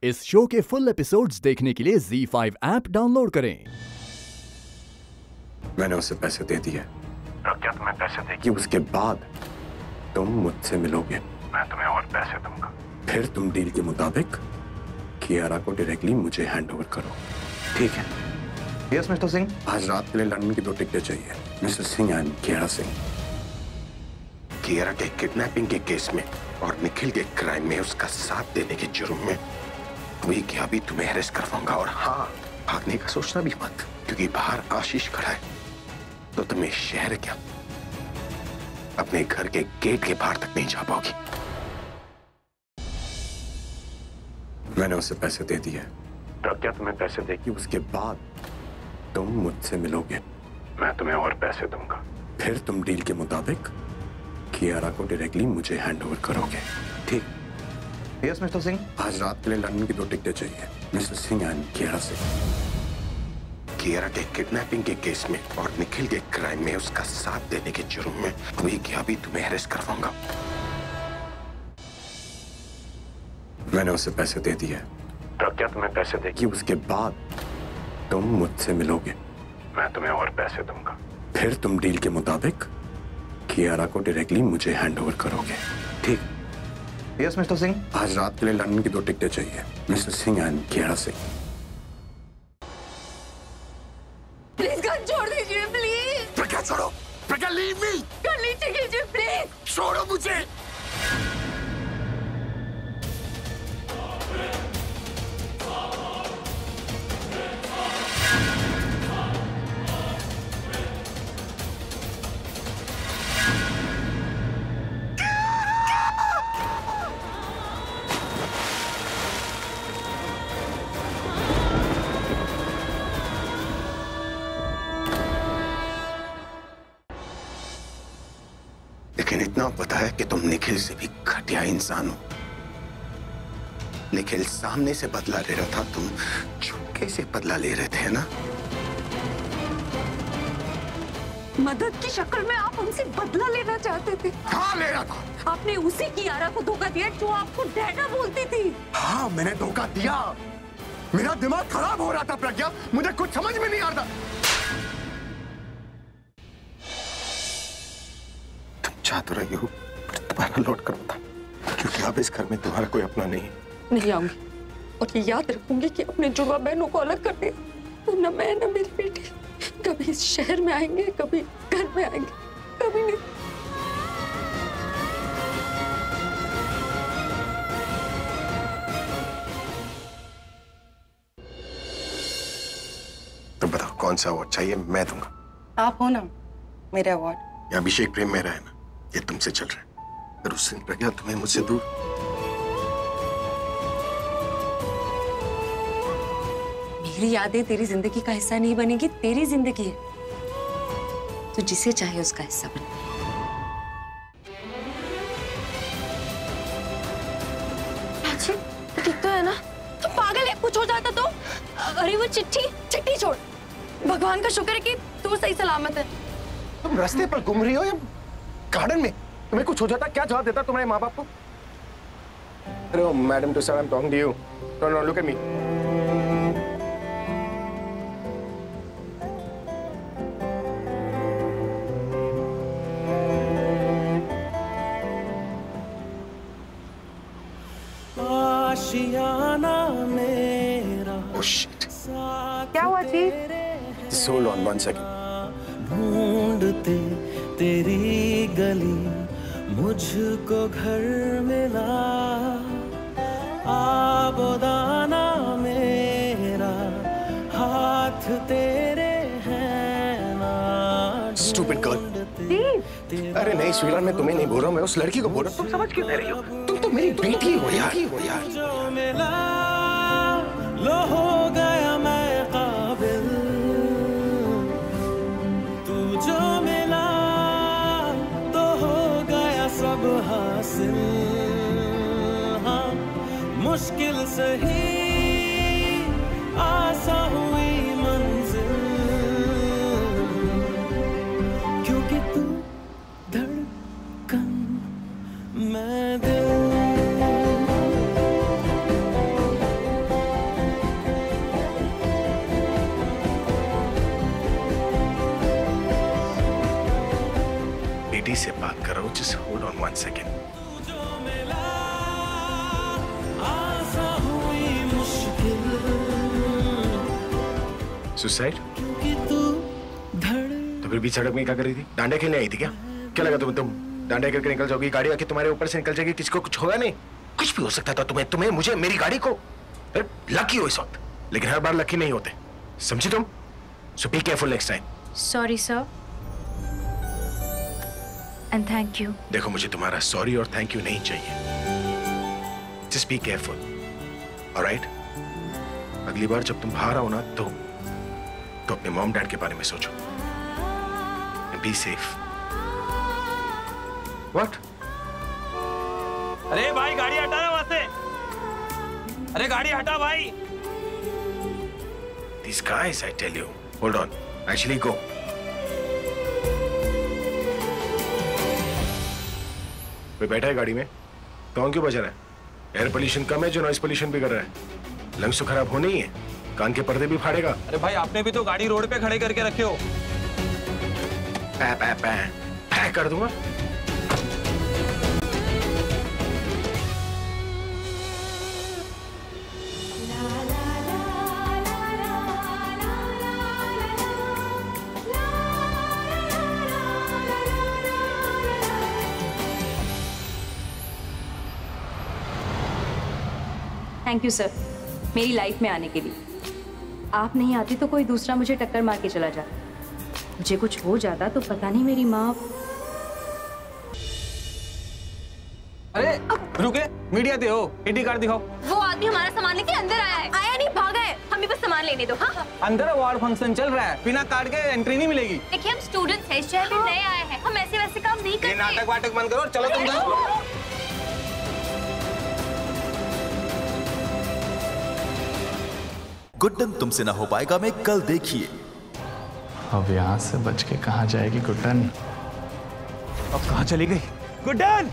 इस शो के full episodes देखने के लिए ZEE5 ऐप डाउनलोड करें। मैंने उसे पैसे दे दिए। क्या तुम्हें पैसे देगी? कि उसके बाद तुम मुझसे मिलोगे। मैं तुम्हें और पैसे दूंगा। फिर तुम डील के मुताबिक कियारा को डायरेक्टली मुझे हैंड ओवर करो। ठीक है। Yes mister Singh. आज रात के लिए लंदन की 2 टिकटें चाहिए। Mister Singh and Kiara Singh. कियारा के किडनैपिंग के केस में और निखिल के क्राइम में उसका साथ देने के जुर्म में वही क्या भी तुम्हें अरेस्ट करवाऊंगा। और हाँ, भागने का सोचना भी मत, क्योंकि बाहर आशीष खड़ा है तो तुम्हें शहर क्या अपने घर के गेट के बाहर तक नहीं जा पाओगी। मैंने उसे पैसे दे दिए। क्या तुम्हें पैसे देगी? कि उसके बाद तुम मुझसे मिलोगे। मैं तुम्हें और पैसे दूंगा। फिर तुम डील के मुताबिक कियारा को डायरेक्टली मुझे हैंड ओवर करोगे। ठीक। Yes mister Singh. आज रात के लिए लंदन की 2 टिकटें चाहिए। Mister Singh and Kiara Singh. कियारा के किडनैपिंग के केस में और निखिल के क्राइम में उसका साथ देने के जुर्म में वही क्या भी तुम्हें अरेस्ट करवाऊंगा। मैंने उसे पैसे दे दिए। क्या तुम्हें पैसे देगी? कि उसके बाद तुम मुझसे मिलोगे। मैं तुम्हें और पैसे दूंगा। फिर तुम डील के मुताबिक कियारा को डायरेक्टली मुझे हैंड ओवर करोगे। ठीक। Yes mister Singh. आज रात के लिए लंदन की 2 टिकटें चाहिए। Mister Singh and Kiara Singh. Please gun छोड़ दीजिए प्लीज। प्रज्ञा छोड़ो। प्रज्ञा लीव मी। गन नीचे कीजिए प्लीज। छोड़ो मुझे। लेकिन इतना पता है कि तुम निखिल से भी घटिया इंसान हो। निखिल सामने से बदला ले रहा था, तुम चुपके से बदला ले रहे थे ना। मदद की शक्ल में आप हमसे बदला लेना चाहते थे। हाँ, ले रहा था। आपने उसी कियारा को धोखा दिया जो आपको डैडा बोलती थी। हाँ, मैंने धोखा दिया। मेरा दिमाग खराब हो रहा था प्रज्ञा, मुझे कुछ समझ में नहीं आ रहा। चाह तो रही हो पर तुम्हारा लौट कर बता, क्योंकि अब इस घर में तुम्हारा कोई अपना नहीं आऊंगी और ये याद रखूंगी कि अपने जुड़वा बहनों को अलग कर दिया। तो न मैं न मेरी बेटी कभी इस शहर में आएंगे, कभी घर में आएंगे, कभी नहीं। तो बताओ कौन सा अवार्ड चाहिए, मैं दूंगा। आप हो ना मेरे अवार्ड। ये अभिषेक प्रेम मेरा है ना, ये तुमसे चल रहा है। पर उस दिन प्रज्ञा तुम्हें मुझसे दूर। मेरी यादें तेरी जिंदगी का हिस्सा नहीं बनेगी, तेरी जिंदगी है तो जिसे चाहे उसका हिस्सा बन। ठीक तो है ना? तुम पागल है, कुछ हो जाता तो? अरे वो चिट्ठी छोड़। भगवान का शुक्र है कि तू सही सलामत है। तुम रास्ते पर घूम रही हो या गार्डन में? तुम्हें कुछ हो जाता क्या जवाब देता तुम्हारे माँ बाप को? अरे madam to sir, I am talking to you. No look at me. आशियाना मेरा। Oh shit. क्या हुआ जी? Just hold on 1 second. ढूंढते तेरी गली मुझको घर मिला। आबोदाना मेरा हाथ तेरे हैं ना। Stupid girl. अरे नहीं स्वीकार, मैं तुम्हें नहीं बोल रहा, मैं उस लड़की को बोल रहा हूँ। तुम समझ क्यों नहीं रही हो? तुम तो मेरी बेटी हो यार। जो मिला लो हो गया मैं काबिल। तू जो मिला तो हो गया सब हासिल। हाँ, मुश्किल सही आसा हुई मंजिल, क्योंकि तू धड़कन मैं दिल। आंटी से बात कर रहा हूँ, just hold on 1 second. Suicide? तो फिर बीच सड़क में क्या कर रही थी? डांडे खेलने आई थी क्या? क्या लगा तुम डांडे करके निकल जाओगी, गाड़ी आके तुम्हारे ऊपर से निकल जाएगी, किसी को कुछ होगा नहीं? कुछ भी हो सकता था तुम्हें, मुझे, मेरी गाड़ी को। लकी हो इस वक्त, लेकिन हर बार लकी नहीं होते, समझी तुम? So be careful next time. Sorry sir and thank you. देखो, मुझे तुम्हारा सॉरी और थैंक यू नहीं चाहिए, जस्ट बी केयरफुल, ऑलराइट? अगली बार जब तुम बाहर आओ ना तो अपने मॉम डैड के बारे में सोचो। Be safe. व्हाट? अरे भाई गाड़ी हटा ना वहां से। अरे गाड़ी हटा भाई। These guys, I tell you. Hold on. Actually, go. कोई बैठा है गाड़ी में? कौन क्यों बजा रहा है? एयर पोल्यूशन कम है जो नॉइस पोल्यूशन भी कर रहा है। लंग्स तो खराब होने ही है, कान के पर्दे भी फाड़ेगा। अरे भाई आपने भी तो गाड़ी रोड पे खड़े करके रखे हो। पैक कर दूंगा। थैंक यू सर मेरी लाइफ में आने के लिए। आप नहीं आती तो कोई दूसरा मुझे टक्कर मार के चला जाता, मुझे कुछ हो जाता तो पता नहीं मेरी माँ। अरे रुके, मीडिया दे हो, आईडी कार्ड दिखाओ। वो आदमी हमारा सामान लेके अंदर आया है। आया नहीं, भागा है। हमें बस सामान लेने दो। हाँ अंदर अवार्ड फंक्शन चल रहा है, बिना कार्ड के एंट्री नहीं मिलेगी। देखिए हम स्टूडेंट्स हैं, शहर में नए आए हैं, हम ऐसे वैसे काम नहीं करते। नाटक वाटक बंद करो, चलो तुम जाओ। गुड्डन तुमसे ना हो पाएगा में कल देखिए। अब यहाँ से बच के कहाँ जाएगी गुड्डन? अब कहाँ चली गई गुड्डन?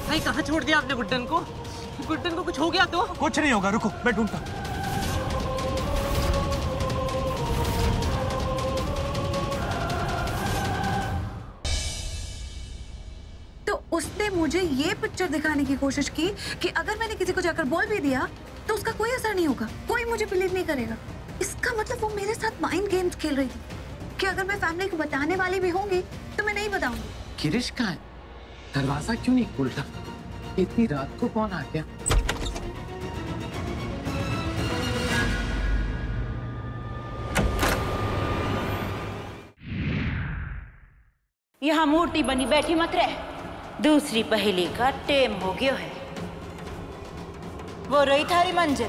भाई कहाँ छोड़ दिया आपने गुड्डन को? गुड्डन को कुछ हो गया तो? कुछ नहीं होगा, रुको मैं ढूंढता। उसने मुझे ये पिक्चर दिखाने की कोशिश की कि अगर मैंने किसी को जाकर बोल भी दिया तो उसका कोई असर नहीं होगा, कोई मुझे बिलीव नहीं करेगा। इसका मतलब वो मेरे साथ माइंड गेम्स खेल रही थी कि अगर मैं फैमिली को बताने वाली भी होंगी तो मैं नहीं बताऊंगी। गिरीश कहाँ है? दरवाजा क्यों नहीं खुलता? इतनी रात को कौन आ गया? यहाँ मूर्ति बनी बैठी मत रहे, दूसरी पहेली का टेम हो गया है। वो रही थारी मंजिल।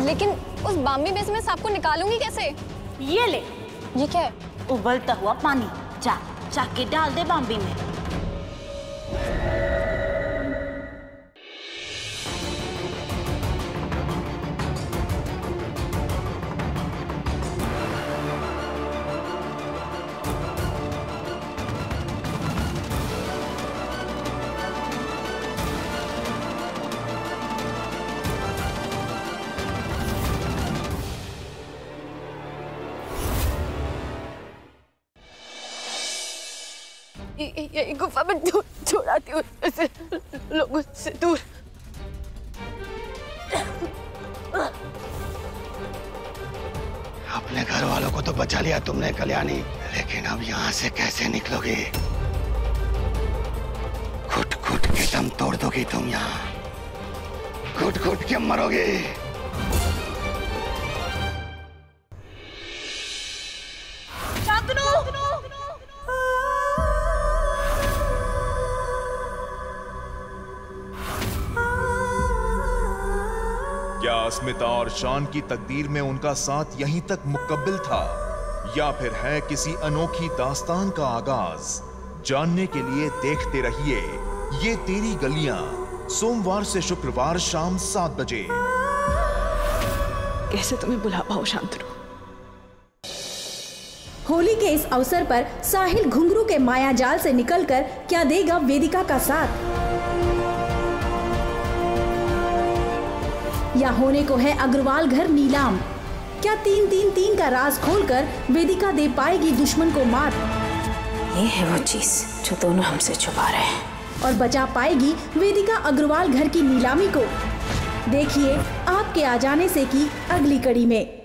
लेकिन उस बाम्बी बेस में सांप को निकालूंगी कैसे? ये ले। ये क्या है? उबलता हुआ पानी, जा के डाल दे बाम्बी में। ये गुफा में छोड़ाती हूँ लोगों से दूर। अपने घर वालों को तो बचा लिया तुमने कल्याणी, लेकिन अब यहाँ से कैसे निकलोगी? घुट घुट के दम तोड़ दोगी तुम, यहाँ घुट घुट के मरोगी। क्या अस्मिता और शान की तकदीर में उनका साथ यहीं तक मुकब्बिल था, या फिर है किसी अनोखी दास्तान का आगाज? जानने के लिए देखते रहिए ये तेरी गलियां, सोमवार से शुक्रवार शाम 7 बजे। कैसे तुम्हें बुला पाओ शांतनु? होली के इस अवसर पर साहिल घुंघरू के मायाजाल से निकलकर क्या देगा वेदिका का साथ? या होने को है अग्रवाल घर नीलाम? क्या 333 का राज खोलकर वेदिका दे पाएगी दुश्मन को मात? ये है वो चीज जो दोनों हमसे छुपा रहे हैं। और बचा पाएगी वेदिका अग्रवाल घर की नीलामी को? देखिए आपके आ जाने से की अगली कड़ी में।